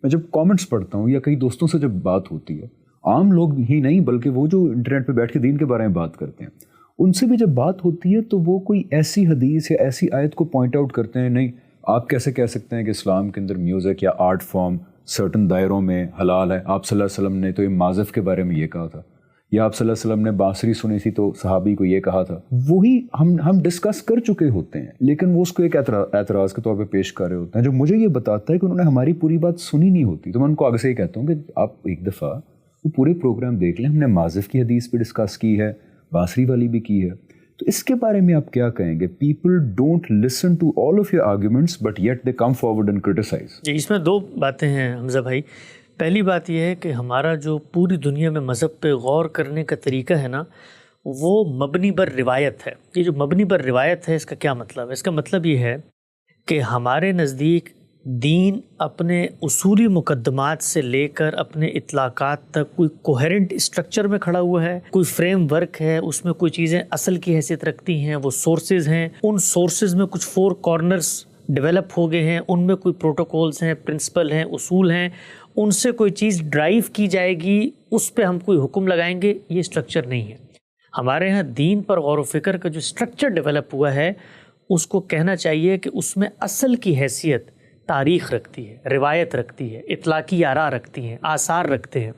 میں جب کامنٹس پڑھتا ہوں یا کئی دوستوں سے جب بات ہوتی ہے، عام لوگ ہی نہیں بلکہ وہ جو انٹرنیٹ پہ بیٹھ کے دین کے بارے میں بات کرتے ہیں، ان سے بھی جب بات ہوتی ہے تو وہ کوئی ایسی حدیث یا ایسی آیت کو پوائنٹ آؤٹ کرتے ہیں، نہیں آپ کیسے کہہ سکتے ہیں کہ اسلام کے اندر میوزک یا آرٹ فارم سرٹن دائروں میں حلال ہے، آپ صلی اللہ علیہ وسلم نے تو یہ معزف کے بارے میں یہ کہا تھا، یا آپ صلی اللہ علیہ وسلم نے بانسری سنی تھی تو صحابی کو یہ کہا تھا. وہی ہم ڈسکس کر چکے ہوتے ہیں، لیکن وہ اس کو ایک اعتراض کے طور پہ پیش کر رہے ہوتے ہیں جو مجھے یہ بتاتا ہے کہ انہوں نے ہماری پوری بات سنی نہیں ہوتی. تو میں ان کو آگے سے یہ کہتا ہوں کہ آپ ایک دفعہ وہ پورے پروگرام دیکھ لیں، ہم نے معزف کی حدیث پہ ڈسکس کی ہے، بانسری والی بھی کی ہے. تو اس کے بارے میں آپ کیا کہیں گے؟ People don't listen to all of your arguments but yet they come forward and criticize. جی، اس میں دو باتیں ہیں حمزہ بھائی. پہلی بات یہ ہے کہ ہمارا جو پوری دنیا میں مذہب پہ غور کرنے کا طریقہ ہے نا، وہ مبنی بر روایت ہے. یہ جو مبنی بر روایت ہے، اس کا کیا مطلب ہے؟ اس کا مطلب یہ ہے کہ ہمارے نزدیک دین اپنے اصولی مقدمات سے لے کر اپنے اطلاقات تک کوئی کوہیرنٹ اسٹرکچر میں کھڑا ہوا ہے، کوئی فریم ورک ہے، اس میں کوئی چیزیں اصل کی حیثیت رکھتی ہیں، وہ سورسز ہیں، ان سورسز میں کچھ 4 کارنرز ڈیولپ ہو گئے ہیں، ان میں کوئی پروٹوکولز ہیں، پرنسپل ہیں، اصول ہیں، ان سے کوئی چیز ڈرائیو کی جائے گی، اس پہ ہم کوئی حکم لگائیں گے. یہ اسٹرکچر نہیں ہے. ہمارے ہاں دین پر غور و فکر کا جو اسٹرکچر ڈیولپ ہوا ہے، اس کو کہنا چاہیے کہ اس میں اصل کی حیثیت تاریخ رکھتی ہے، روایت رکھتی ہے، اطلاقی آراء رکھتی ہیں، آثار رکھتے ہیں.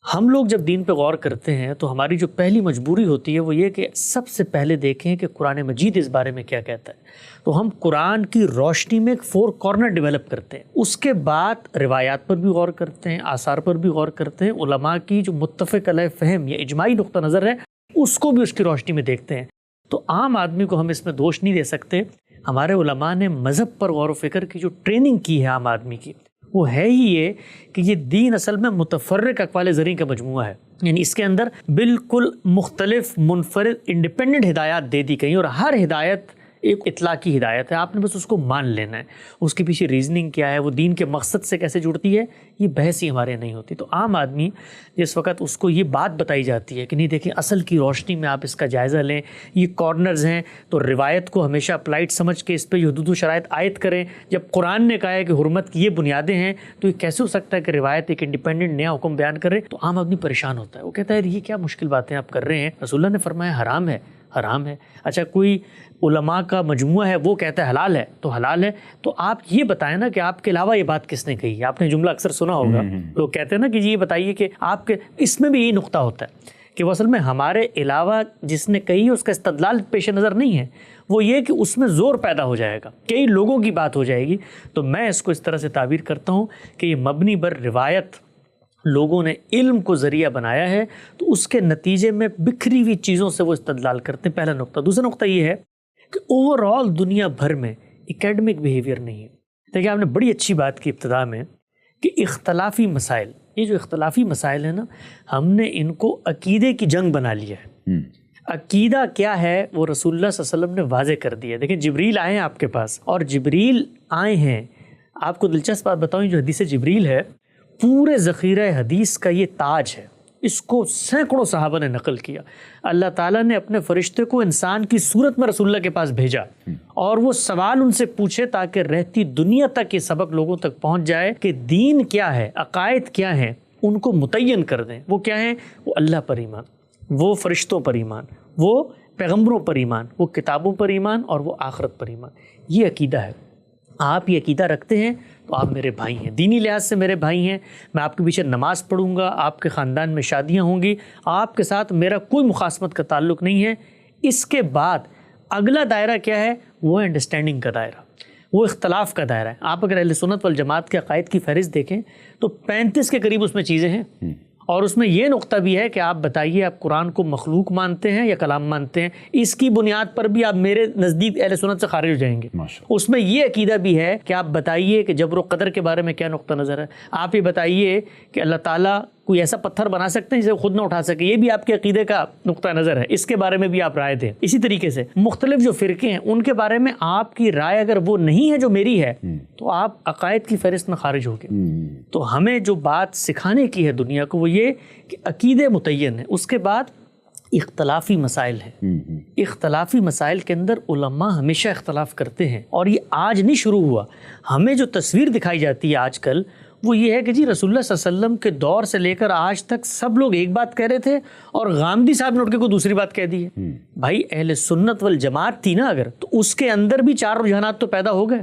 ہم لوگ جب دین پہ غور کرتے ہیں تو ہماری جو پہلی مجبوری ہوتی ہے وہ یہ کہ سب سے پہلے دیکھیں کہ قرآن مجید اس بارے میں کیا کہتا ہے. تو ہم قرآن کی روشنی میں ایک 4 کارنر ڈیولپ کرتے ہیں. اس کے بعد روایات پر بھی غور کرتے ہیں، آثار پر بھی غور کرتے ہیں، علماء کی جو متفق علیہ فہم یا اجماعی نقطہ نظر ہے اس کو بھی اس کی روشنی میں دیکھتے ہیں. تو عام آدمی کو ہم اس میں دوش نہیں دے سکتے. ہمارے علماء نے مذہب پر غور و فکر کی جو ٹریننگ کی ہے عام آدمی کی، وہ ہے ہی یہ کہ یہ دین اصل میں متفرق اقوال زرعی کا مجموعہ ہے. یعنی اس کے اندر بالکل مختلف منفرد انڈیپینڈنٹ ہدایات دے دی گئی، اور ہر ہدایت ایک اطلاقی ہدایت ہے. آپ نے بس اس کو مان لینا ہے. اس کے پیچھے ریزننگ کیا ہے، وہ دین کے مقصد سے کیسے جڑتی ہے، یہ بحث ہی ہمارے نہیں ہوتی. تو عام آدمی جس وقت اس کو یہ بات بتائی جاتی ہے کہ نہیں دیکھیں اصل کی روشنی میں آپ اس کا جائزہ لیں، یہ کارنرز ہیں، تو روایت کو ہمیشہ اپلائڈ سمجھ کے اس پہ یہ حدود و شرائط عائد کریں. جب قرآن نے کہا ہے کہ حرمت کی یہ بنیادیں ہیں، تو یہ کیسے ہو سکتا ہے کہ روایت ایک انڈیپینڈنٹ نیا حکم بیان کرے؟ تو عام آدمی پریشان ہوتا ہے. وہ کہتا ہے یہ کیا مشکل باتیں آپ کر رہے ہیں، رسول اللہ نے فرمایا حرام ہے، حرام ہے. اچھا کوئی علماء کا مجموعہ ہے وہ کہتا ہے حلال ہے تو حلال ہے. تو آپ یہ بتائیں نا کہ آپ کے علاوہ یہ بات کس نے کہی ہے. آپ نے جملہ اکثر سنا ہوگا، لوگ کہتے ہیں نا کہ یہ بتائیے کہ آپ کے، اس میں بھی یہی نقطہ ہوتا ہے کہ وہ اصل میں ہمارے علاوہ جس نے کہی اس کا استدلال پیش نظر نہیں ہے، وہ یہ کہ اس میں زور پیدا ہو جائے گا، کئی لوگوں کی بات ہو جائے گی. تو میں اس کو اس طرح سے تعبیر کرتا ہوں کہ یہ مبنی بر روایت لوگوں نے علم کو ذریعہ بنایا ہے، تو اس کے نتیجے میں بکھری ہوئی چیزوں سے وہ استدلال کرتے ہیں. پہلا نقطہ. دوسرا نقطہ یہ ہے کہ اوور آل دنیا بھر میں اکیڈمک بیہیویئر نہیں ہے. دیکھیں آپ نے بڑی اچھی بات کی ابتدا میں کہ اختلافی مسائل، یہ جو اختلافی مسائل ہیں نا، ہم نے ان کو عقیدے کی جنگ بنا لیا ہے. عقیدہ کیا ہے وہ رسول اللہ صلی اللہ علیہ وسلم نے واضح کر دیا. دیکھیں جبریل آئے ہیں آپ کے پاس، اور جبریل آئے ہیں، آپ کو دلچسپ بات بتاؤں، جو حدیث جبریل ہے پورے ذخیرہ حدیث کا یہ تاج ہے. اس کو سینکڑوں صحابہ نے نقل کیا. اللہ تعالیٰ نے اپنے فرشتے کو انسان کی صورت میں رسول اللہ کے پاس بھیجا، اور وہ سوال ان سے پوچھے تاکہ رہتی دنیا تک یہ سبق لوگوں تک پہنچ جائے کہ دین کیا ہے، عقائد کیا ہیں، ان کو متعین کر دیں. وہ کیا ہیں؟ وہ اللہ پر ایمان، وہ فرشتوں پر ایمان، وہ پیغمبروں پر ایمان، وہ کتابوں پر ایمان، اور وہ آخرت پر ایمان. یہ عقیدہ ہے. آپ یہ عقیدہ رکھتے ہیں تو آپ میرے بھائی ہیں، دینی لحاظ سے میرے بھائی ہیں. میں آپ کے پیچھے نماز پڑھوں گا، آپ کے خاندان میں شادیاں ہوں گی، آپ کے ساتھ میرا کوئی مخاصمت کا تعلق نہیں ہے. اس کے بعد اگلا دائرہ کیا ہے؟ وہ انڈرسٹینڈنگ کا دائرہ، وہ اختلاف کا دائرہ ہے. آپ اگر اہل سنت والجماعت کے عقائد کی فہرست دیکھیں تو 35 کے قریب اس میں چیزیں ہیں. اور اس میں یہ نقطہ بھی ہے کہ آپ بتائیے آپ قرآن کو مخلوق مانتے ہیں یا کلام مانتے ہیں. اس کی بنیاد پر بھی آپ میرے نزدیک اہل سنت سے خارج ہو جائیں گے. اس میں یہ عقیدہ بھی ہے کہ آپ بتائیے کہ جبر و قدر کے بارے میں کیا نقطہ نظر ہے. آپ یہ بتائیے کہ اللہ تعالیٰ کوئی ایسا پتھر بنا سکتے ہیں جسے خود نہ اٹھا سکے، یہ بھی آپ کے عقیدے کا نقطہ نظر ہے. اس کے بارے میں بھی آپ رائے دیں. اسی طریقے سے مختلف جو فرقے ہیں ان کے بارے میں آپ کی رائے اگر وہ نہیں ہے جو میری ہے تو آپ عقائد کی فہرست میں خارج ہو گئے. تو ہمیں جو بات سکھانے کی ہے دنیا کو وہ یہ کہ عقیدے متعین ہے. اس کے بعد اختلافی مسائل ہیں. اختلافی مسائل کے اندر علماء ہمیشہ اختلاف کرتے ہیں، اور یہ آج نہیں شروع ہوا. ہمیں جو تصویر دکھائی جاتی ہے آج کل وہ یہ ہے کہ جی رسول اللہ صلی اللہ علیہ وسلم کے دور سے لے کر آج تک سب لوگ ایک بات کہہ رہے تھے اور غامدی صاحب نے اٹھ کے کوئی دوسری بات کہہ دی ہے. بھائی اہل سنت والجماعت تھی نا اگر، تو اس کے اندر بھی 4 رجحانات تو پیدا ہو گئے.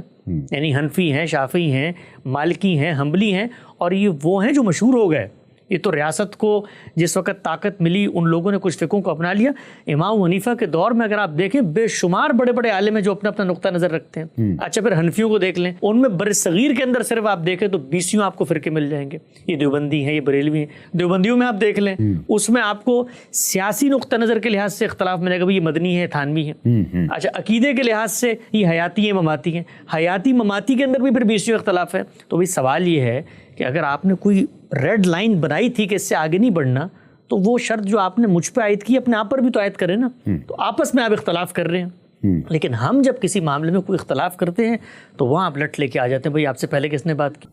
یعنی حنفی ہیں، شافعی ہیں، مالکی ہیں، حنبلی ہیں، اور یہ وہ ہیں جو مشہور ہو گئے. یہ تو ریاست کو جس وقت طاقت ملی ان لوگوں نے کچھ فقہوں کو اپنا لیا. امام حنیفہ کے دور میں اگر آپ دیکھیں بے شمار بڑے بڑے عالم ہیں جو اپنا اپنا نقطہ نظر رکھتے ہیں. اچھا پھر حنفیوں کو دیکھ لیں، ان میں بر صغیر کے اندر صرف آپ دیکھیں تو 20 آپ کو فرقے مل جائیں گے. یہ دیوبندی ہیں، یہ بریلوی ہیں. دیوبندیوں میں آپ دیکھ لیں اس میں آپ کو سیاسی نقطہ نظر کے لحاظ سے اختلاف ملے گا، یہ مدنی ہے، تھانوی ہے. اچھا عقیدے کے لحاظ سے یہ حیاتی ہیں، مماتی ہیں. حیاتی مماتی کے اندر بھی پھر 20 اختلاف ہے. تو بھائی سوال یہ ہے کہ اگر آپ نے کوئی ریڈ لائن بنائی تھی کہ اس سے آگے نہیں بڑھنا، تو وہ شرط جو آپ نے مجھ پہ عائد کی اپنے آپ پر بھی تو عائد کریں نا. تو آپس میں آپ اختلاف کر رہے ہیں، لیکن ہم جب کسی معاملے میں کوئی اختلاف کرتے ہیں تو وہاں آپ لٹ لے کے آ جاتے ہیں بھائی آپ سے پہلے کس نے بات کی.